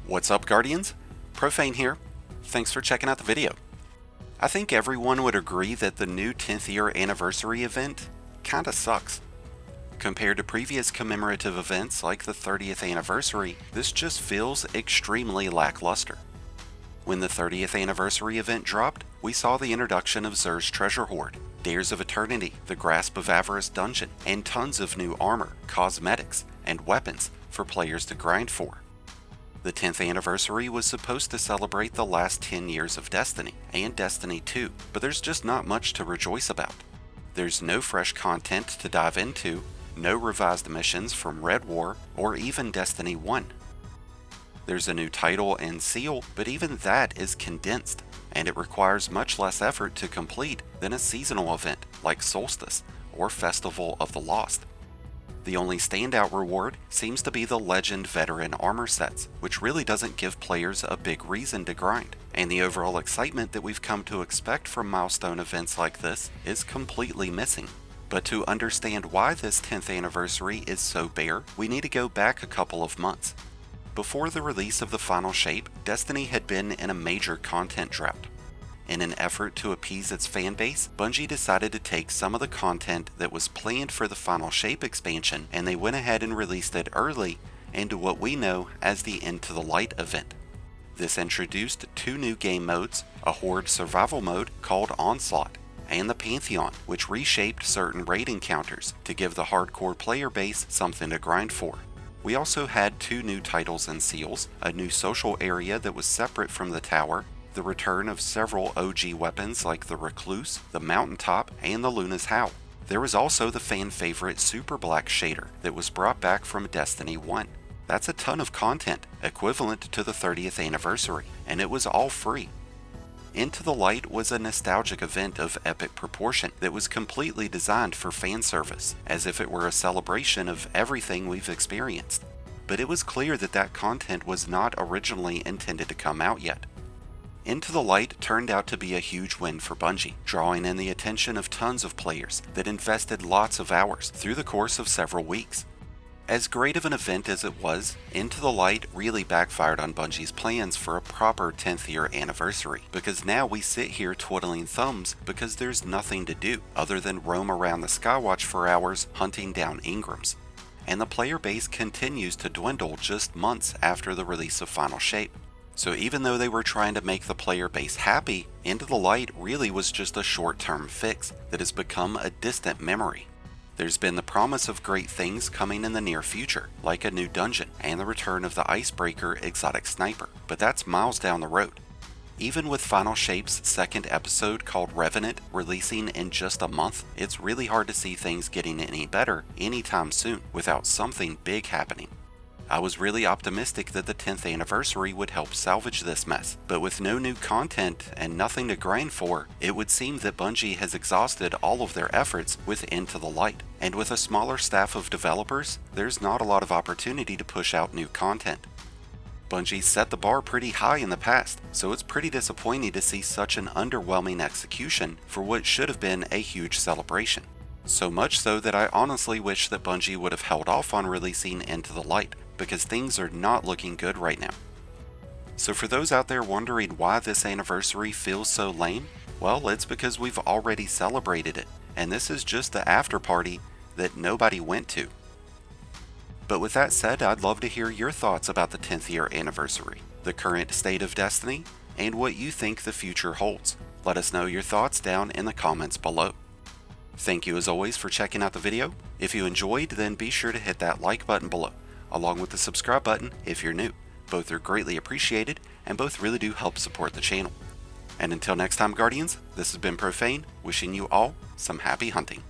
What's up, Guardians? Profane here. Thanks for checking out the video. I think everyone would agree that the new 10th year anniversary event kinda sucks. Compared to previous commemorative events like the 30th anniversary, this just feels extremely lackluster. When the 30th anniversary event dropped, we saw the introduction of Xur's Treasure Hoard, Dares of Eternity, the Grasp of Avarice dungeon, and tons of new armor, cosmetics, and weapons for players to grind for. The 10th anniversary was supposed to celebrate the last 10 years of Destiny, and Destiny 2, but there's just not much to rejoice about. There's no fresh content to dive into, no revised missions from Red War, or even Destiny 1. There's a new title and seal, but even that is condensed, and it requires much less effort to complete than a seasonal event like Solstice or Festival of the Lost. The only standout reward seems to be the Legend Veteran armor sets, which really doesn't give players a big reason to grind, and the overall excitement that we've come to expect from milestone events like this is completely missing. But to understand why this 10th anniversary is so bare, we need to go back a couple of months. Before the release of the final shape, Destiny had been in a major content drought. In an effort to appease its fanbase, Bungie decided to take some of the content that was planned for the final shape expansion, and they went ahead and released it early into what we know as the Into the Light event. This introduced two new game modes, a Horde survival mode called Onslaught, and the Pantheon, which reshaped certain raid encounters to give the hardcore player base something to grind for. We also had two new titles and seals, a new social area that was separate from the tower, the return of several OG weapons like the Recluse, the Mountaintop, and the Luna's Howl. There was also the fan favorite Super Black shader that was brought back from Destiny 1. That's a ton of content, equivalent to the 30th anniversary, and it was all free. Into the Light was a nostalgic event of epic proportion that was completely designed for fan service, as if it were a celebration of everything we've experienced. But it was clear that that content was not originally intended to come out yet. Into the Light turned out to be a huge win for Bungie, drawing in the attention of tons of players that invested lots of hours through the course of several weeks. As great of an event as it was, Into the Light really backfired on Bungie's plans for a proper 10th year anniversary, because now we sit here twiddling thumbs because there's nothing to do other than roam around the Skywatch for hours hunting down Ingrams. And the player base continues to dwindle just months after the release of Final Shape. So even though they were trying to make the player base happy, Into the Light really was just a short-term fix that has become a distant memory. There's been the promise of great things coming in the near future, like a new dungeon and the return of the Icebreaker exotic sniper, but that's miles down the road. Even with Final Shape's second episode called Revenant releasing in just a month, it's really hard to see things getting any better anytime soon without something big happening. I was really optimistic that the 10th anniversary would help salvage this mess, but with no new content and nothing to grind for, it would seem that Bungie has exhausted all of their efforts with Into the Light. And with a smaller staff of developers, there's not a lot of opportunity to push out new content. Bungie set the bar pretty high in the past, so it's pretty disappointing to see such an underwhelming execution for what should have been a huge celebration. So much so that I honestly wish that Bungie would have held off on releasing Into the Light, because things are not looking good right now. So for those out there wondering why this anniversary feels so lame, well, it's because we've already celebrated it, and this is just the after party that nobody went to. But with that said, I'd love to hear your thoughts about the 10th year anniversary, the current state of Destiny, and what you think the future holds. Let us know your thoughts down in the comments below. Thank you as always for checking out the video. If you enjoyed, then be sure to hit that like button below, along with the subscribe button if you're new. Both are greatly appreciated, and both really do help support the channel. And until next time, Guardians, this has been Profane, wishing you all some happy hunting.